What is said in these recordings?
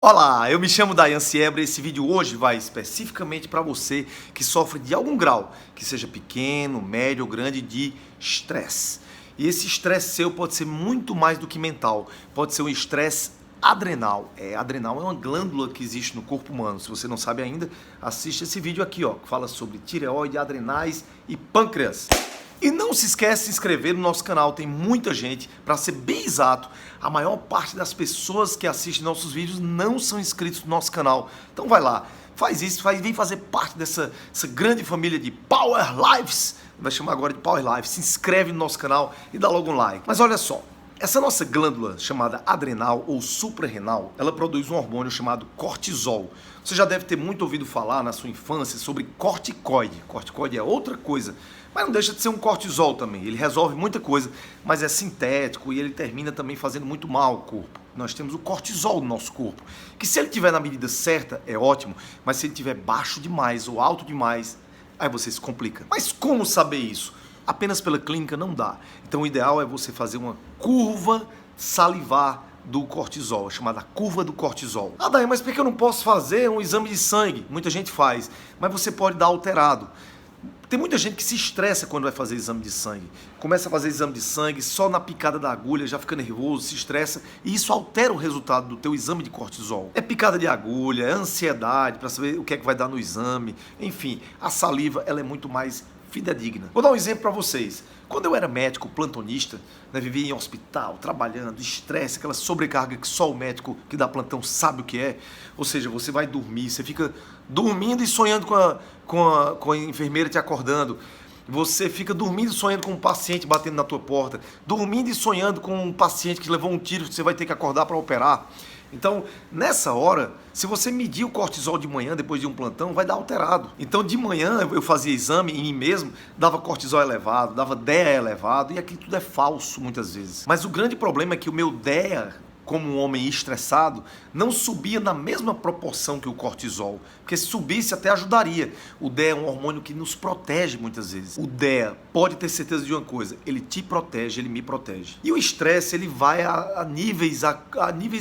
Olá, eu me chamo Dayan Siebra e esse vídeo hoje vai especificamente para você que sofre de algum grau, que seja pequeno, médio ou grande, de estresse. E esse estresse seu pode ser muito mais do que mental, pode ser um estresse adrenal. Adrenal é uma glândula que existe no corpo humano. Se você não sabe ainda, assiste esse vídeo aqui, ó, que fala sobre tireoide, adrenais e pâncreas. E não se esquece de se inscrever no nosso canal, tem muita gente, para ser bem exato, a maior parte das pessoas que assistem nossos vídeos não são inscritos no nosso canal. Então vai lá, faz isso, vem fazer parte dessa grande família de Power Lives, vai chamar agora de Power Lives, se inscreve no nosso canal e dá logo um like. Mas olha só, essa nossa glândula chamada adrenal ou suprarrenal, ela produz um hormônio chamado cortisol. Você já deve ter muito ouvido falar na sua infância sobre corticoide. Corticoide é outra coisa, mas não deixa de ser um cortisol também. Ele resolve muita coisa, mas é sintético e ele termina também fazendo muito mal ao corpo. Nós temos o cortisol no nosso corpo, que se ele estiver na medida certa é ótimo, mas se ele estiver baixo demais ou alto demais, aí você se complica. Mas como saber isso? Apenas pela clínica não dá. Então o ideal é você fazer uma curva salivar do cortisol, chamada curva do cortisol. Ah, Daí, mas por que eu não posso fazer um exame de sangue? Muita gente faz, mas você pode dar alterado. Tem muita gente que se estressa quando vai fazer exame de sangue. Começa a fazer exame de sangue, só na picada da agulha já fica nervoso, se estressa, e isso altera o resultado do teu exame de cortisol. É picada de agulha, é ansiedade para saber o que é que vai dar no exame. Enfim, a saliva ela é muito mais fidedigna. Vou dar um exemplo para vocês. Quando eu era médico plantonista, vivia em hospital, trabalhando, estresse, aquela sobrecarga que só o médico que dá plantão sabe o que é. Ou seja, você vai dormir, você fica dormindo e sonhando com a enfermeira te acordando. Você fica dormindo e sonhando com um paciente batendo na tua porta. Dormindo e sonhando com um paciente que levou um tiro que você vai ter que acordar para operar. Então, nessa hora, se você medir o cortisol de manhã, depois de um plantão, vai dar alterado. Então, de manhã, eu fazia exame em mim mesmo, dava cortisol elevado, dava DEA elevado, e aquilo tudo é falso, muitas vezes. Mas o grande problema é que o meu DEA, como um homem estressado, não subia na mesma proporção que o cortisol, porque se subisse até ajudaria. O DEA é um hormônio que nos protege muitas vezes. O DEA, pode ter certeza de uma coisa, ele te protege, ele me protege. E o estresse, ele vai a níveis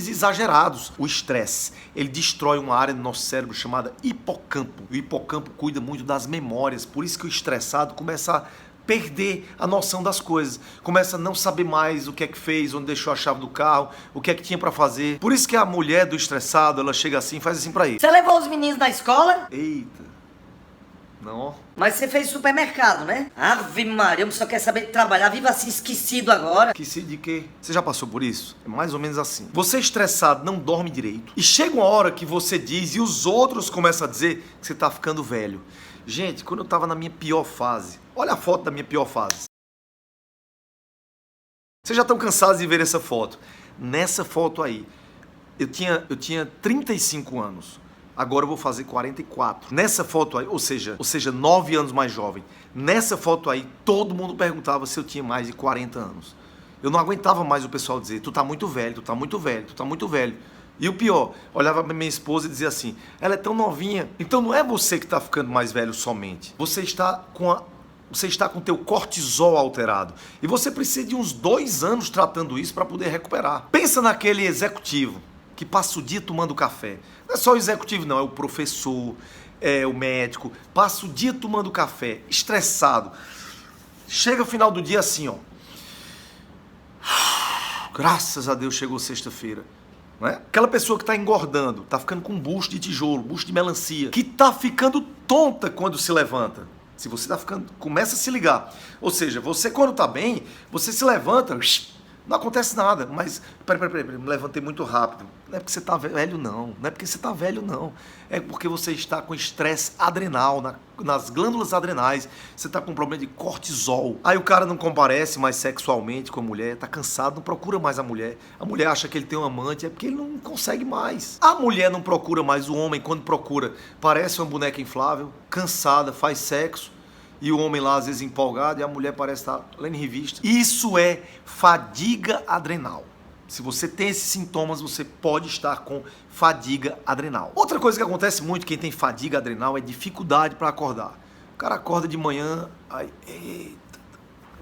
exagerados. O estresse, ele destrói uma área do nosso cérebro chamada hipocampo. O hipocampo cuida muito das memórias, por isso que o estressado começa a perder a noção das coisas, começa a não saber mais o que é que fez, onde deixou a chave do carro, o que é que tinha pra fazer. Por isso que a mulher do estressado, ela chega assim, faz assim pra ele. Você levou os meninos na escola? Eita, não. Mas você fez supermercado, né? Ave Maria, eu só quer saber de trabalhar, viva assim esquecido agora. Esquecido de quê? Você já passou por isso? É mais ou menos assim. Você estressado não dorme direito, e chega uma hora que você diz, e os outros começam a dizer que você tá ficando velho. Gente, quando eu tava na minha pior fase, olha a foto da minha pior fase. Vocês já estão cansados de ver essa foto. Nessa foto aí, eu tinha 35 anos. Agora eu vou fazer 44. Nessa foto aí, ou seja, 9 anos mais jovem. Nessa foto aí, todo mundo perguntava se eu tinha mais de 40 anos. Eu não aguentava mais o pessoal dizer, tu tá muito velho, tu tá muito velho, tu tá muito velho. E o pior, olhava pra minha esposa e dizia assim, ela é tão novinha. Então não é você que está ficando mais velho somente. Você está com o teu cortisol alterado. E você precisa de uns 2 anos tratando isso para poder recuperar. Pensa naquele executivo que passa o dia tomando café. Não é só o executivo não, é o professor, é o médico. Passa o dia tomando café, estressado. Chega o final do dia assim, ó. Graças a Deus chegou sexta-feira. Não é? Aquela pessoa que está engordando, está ficando com um bucho de tijolo, bucho de melancia, que está ficando tonta quando se levanta. Se você está ficando, começa a se ligar. Ou seja, você quando está bem, você se levanta, não acontece nada. Mas, peraí, me levantei muito rápido. Não é porque você está velho, não. Não é porque você está velho, não. É porque você está com estresse adrenal, nas glândulas adrenais. Você está com um problema de cortisol. Aí o cara não comparece mais sexualmente com a mulher, está cansado, não procura mais a mulher. A mulher acha que ele tem um amante, é porque ele não consegue mais. A mulher não procura mais o homem, quando procura, parece uma boneca inflável, cansada, faz sexo. E o homem lá às vezes empolgado e a mulher parece estar lendo revista. Isso é fadiga adrenal. Se você tem esses sintomas, você pode estar com fadiga adrenal. Outra coisa que acontece muito, quem tem fadiga adrenal, é dificuldade para acordar. O cara acorda de manhã, aí, eita,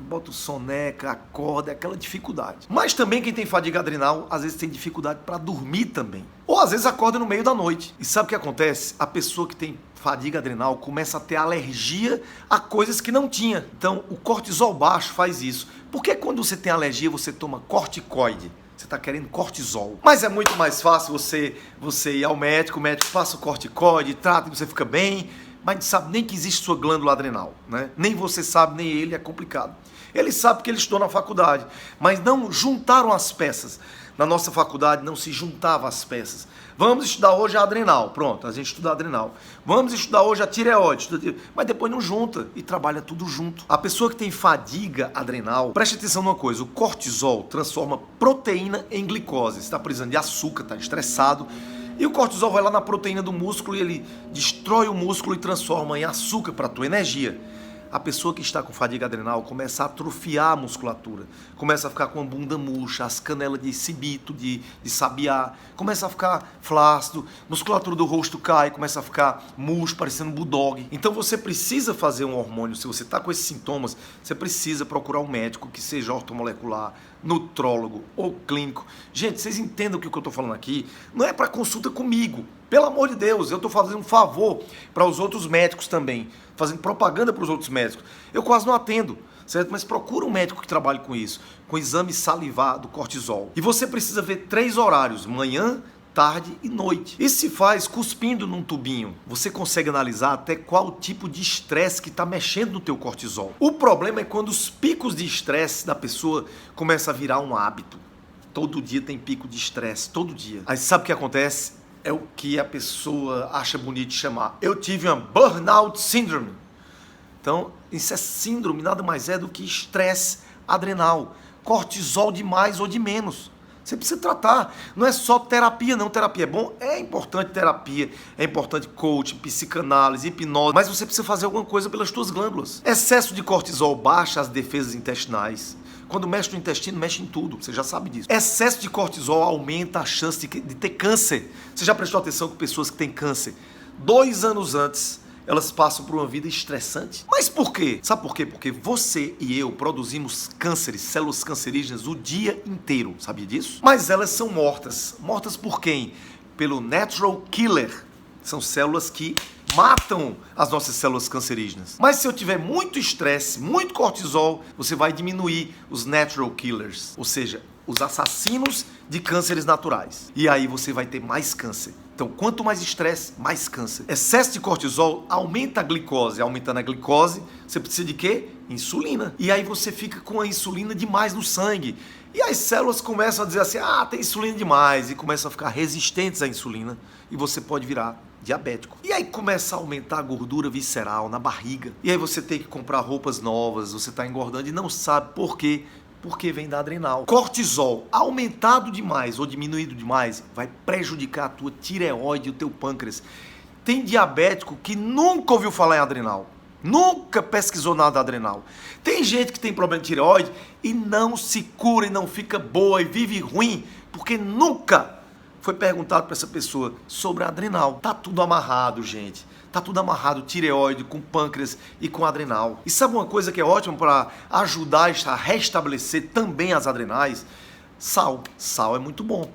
bota o soneca, acorda, é aquela dificuldade. Mas também quem tem fadiga adrenal, às vezes tem dificuldade para dormir também. Ou às vezes acorda no meio da noite. E sabe o que acontece? A pessoa que tem fadiga adrenal começa a ter alergia a coisas que não tinha. Então, o cortisol baixo faz isso. Porque quando você tem alergia, você toma corticoide. Você está querendo cortisol. Mas é muito mais fácil você ir ao médico, o médico passa o corticoide, trata e você fica bem, mas não sabe nem que existe sua glândula adrenal, né? Nem você sabe, nem ele, é complicado. Ele sabe porque ele estudou na faculdade, mas não juntaram as peças. Na nossa faculdade não se juntava as peças. Vamos estudar hoje a adrenal, pronto, a gente estuda a adrenal. Vamos estudar hoje a tireoide, mas depois não junta e trabalha tudo junto. A pessoa que tem fadiga adrenal, preste atenção numa coisa, o cortisol transforma proteína em glicose. Você está precisando de açúcar, está estressado, e o cortisol vai lá na proteína do músculo e ele destrói o músculo e transforma em açúcar para a tua energia. A pessoa que está com fadiga adrenal começa a atrofiar a musculatura, começa a ficar com a bunda murcha, as canelas de cibito, de sabiá, começa a ficar flácido, musculatura do rosto cai, começa a ficar murcho, parecendo um bulldog. Então você precisa fazer um hormônio, se você está com esses sintomas, você precisa procurar um médico que seja ortomolecular, nutrólogo ou clínico. Gente, vocês entendem o que eu estou falando aqui? Não é para consulta comigo. Pelo amor de Deus, eu estou fazendo um favor para os outros médicos também, fazendo propaganda para os outros médicos. Eu quase não atendo, certo? Mas procura um médico que trabalhe com isso, com exame salivar do cortisol. E você precisa ver 3 horários, manhã, tarde e noite. Isso se faz cuspindo num tubinho. Você consegue analisar até qual tipo de estresse que está mexendo no teu cortisol. O problema é quando os picos de estresse da pessoa começam a virar um hábito. Todo dia tem pico de estresse, todo dia. Aí sabe o que acontece? É o que a pessoa acha bonito de chamar. Eu tive uma burnout syndrome. Então, isso é síndrome, nada mais é do que estresse adrenal. Cortisol de mais ou de menos. Você precisa tratar. Não é só terapia, não. Terapia é bom, é importante terapia, é importante coaching, psicanálise, hipnose, mas você precisa fazer alguma coisa pelas suas glândulas. Excesso de cortisol baixa as defesas intestinais. Quando mexe no intestino, mexe em tudo. Você já sabe disso. Excesso de cortisol aumenta a chance de ter câncer. Você já prestou atenção com pessoas que têm câncer? 2 anos antes, elas passam por uma vida estressante. Mas por quê? Sabe por quê? Porque você e eu produzimos cânceres, células cancerígenas o dia inteiro. Sabia disso? Mas elas são mortas. Mortas por quem? Pelo natural killer. São células que matam as nossas células cancerígenas. Mas se eu tiver muito estresse, muito cortisol, você vai diminuir os natural killers, ou seja, os assassinos de cânceres naturais. E aí você vai ter mais câncer. Então, quanto mais estresse, mais câncer. Excesso de cortisol aumenta a glicose. Aumentando a glicose, você precisa de quê? Insulina. E aí você fica com a insulina demais no sangue. E as células começam a dizer assim, tem insulina demais. E começam a ficar resistentes à insulina. E você pode virar diabético. E aí começa a aumentar a gordura visceral na barriga. E aí você tem que comprar roupas novas, você está engordando e não sabe por quê. Porque vem da adrenal. Cortisol aumentado demais ou diminuído demais vai prejudicar a tua tireoide e o teu pâncreas. Tem diabético que nunca ouviu falar em adrenal. Nunca pesquisou nada adrenal. Tem gente que tem problema de tireoide e não se cura e não fica boa e vive ruim porque nunca foi perguntado para essa pessoa sobre a adrenal. Tá tudo amarrado, gente. Tá tudo amarrado, tireoide, com pâncreas e com adrenal. E sabe uma coisa que é ótima para ajudar a restabelecer também as adrenais? Sal. Sal é muito bom.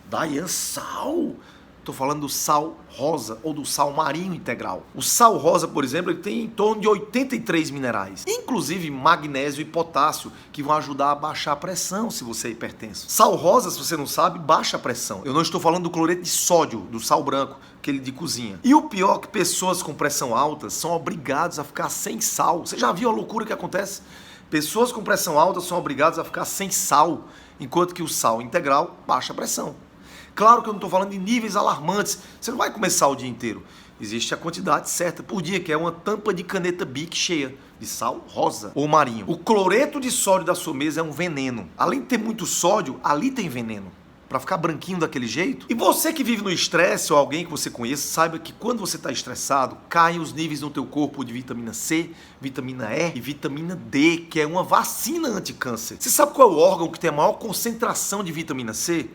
Daí sal. Estou falando do sal rosa ou do sal marinho integral. O sal rosa, por exemplo, ele tem em torno de 83 minerais, inclusive magnésio e potássio, que vão ajudar a baixar a pressão se você é hipertenso. Sal rosa, se você não sabe, baixa a pressão. Eu não estou falando do cloreto de sódio, do sal branco, aquele de cozinha. E o pior é que pessoas com pressão alta são obrigadas a ficar sem sal. Você já viu a loucura que acontece? Pessoas com pressão alta são obrigadas a ficar sem sal, enquanto que o sal integral baixa a pressão. Claro que eu não estou falando de níveis alarmantes. Você não vai comer sal o dia inteiro. Existe a quantidade certa por dia, que é uma tampa de caneta Bic cheia de sal rosa ou marinho. O cloreto de sódio da sua mesa é um veneno. Além de ter muito sódio, ali tem veneno. Para ficar branquinho daquele jeito. E você que vive no estresse ou alguém que você conheça, saiba que quando você está estressado, caem os níveis no teu corpo de vitamina C, vitamina E e vitamina D, que é uma vacina anti-câncer. Você sabe qual é o órgão que tem a maior concentração de vitamina C?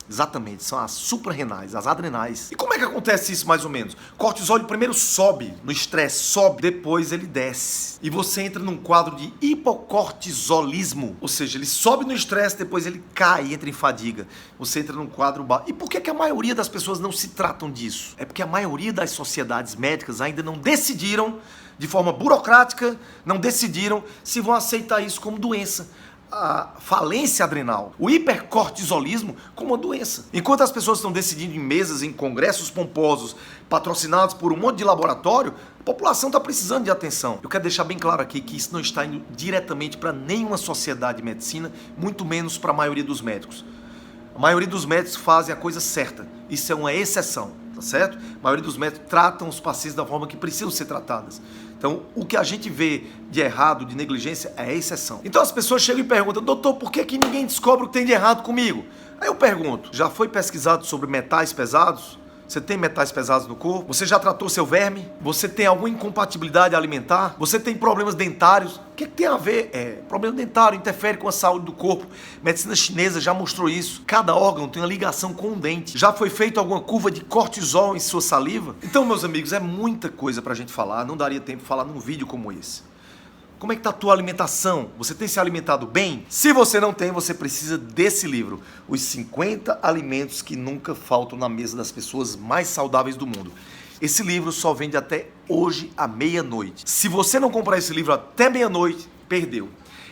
Exatamente, são as suprarrenais, as adrenais. E como é que acontece isso mais ou menos? Cortisol primeiro sobe no estresse, sobe, depois ele desce. E você entra num quadro de hipocortisolismo, ou seja, ele sobe no estresse, depois ele cai, entra em fadiga. Você entra num quadro baixo. E por que a maioria das pessoas não se tratam disso? É porque a maioria das sociedades médicas ainda não decidiram, de forma burocrática, não decidiram se vão aceitar isso como doença. A falência adrenal, o hipercortisolismo como uma doença. Enquanto as pessoas estão decidindo em mesas, em congressos pomposos, patrocinados por um monte de laboratório, a população está precisando de atenção. Eu quero deixar bem claro aqui que isso não está indo diretamente para nenhuma sociedade de medicina, muito menos para a maioria dos médicos. A maioria dos médicos fazem a coisa certa. Isso é uma exceção, tá certo? A maioria dos médicos tratam os pacientes da forma que precisam ser tratadas. Então, o que a gente vê de errado, de negligência, é exceção. Então as pessoas chegam e perguntam: doutor, por que ninguém descobre o que tem de errado comigo? Aí eu pergunto: já foi pesquisado sobre metais pesados? Você tem metais pesados no corpo? Você já tratou seu verme? Você tem alguma incompatibilidade alimentar? Você tem problemas dentários? O que tem a ver? Problema dentário interfere com a saúde do corpo. Medicina chinesa já mostrou isso. Cada órgão tem uma ligação com o dente. Já foi feita alguma curva de cortisol em sua saliva? Então, meus amigos, é muita coisa pra gente falar. Não daria tempo de falar num vídeo como esse. Como é que está a tua alimentação? Você tem se alimentado bem? Se você não tem, você precisa desse livro. Os 50 alimentos que nunca faltam na mesa das pessoas mais saudáveis do mundo. Esse livro só vende até hoje à meia-noite. Se você não comprar esse livro até meia-noite, perdeu.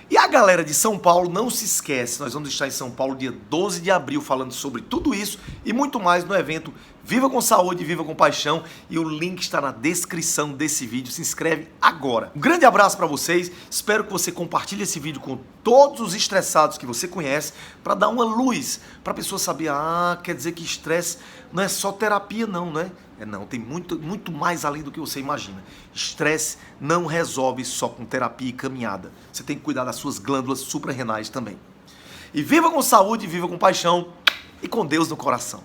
E a galera de São Paulo, não se esquece, nós vamos estar em São Paulo dia 12 de abril falando sobre tudo isso e muito mais no evento Viva com Saúde, Viva com Paixão, e o link está na descrição desse vídeo. Se inscreve agora. Um grande abraço para vocês, espero que você compartilhe esse vídeo com todos os estressados que você conhece, para dar uma luz, para a pessoa saber: quer dizer que estresse não é só terapia não, né? Não, tem muito mais além do que você imagina. Estresse não resolve só com terapia e caminhada. Você tem que cuidar das suas glândulas suprarrenais também. E viva com saúde, viva com paixão e com Deus no coração.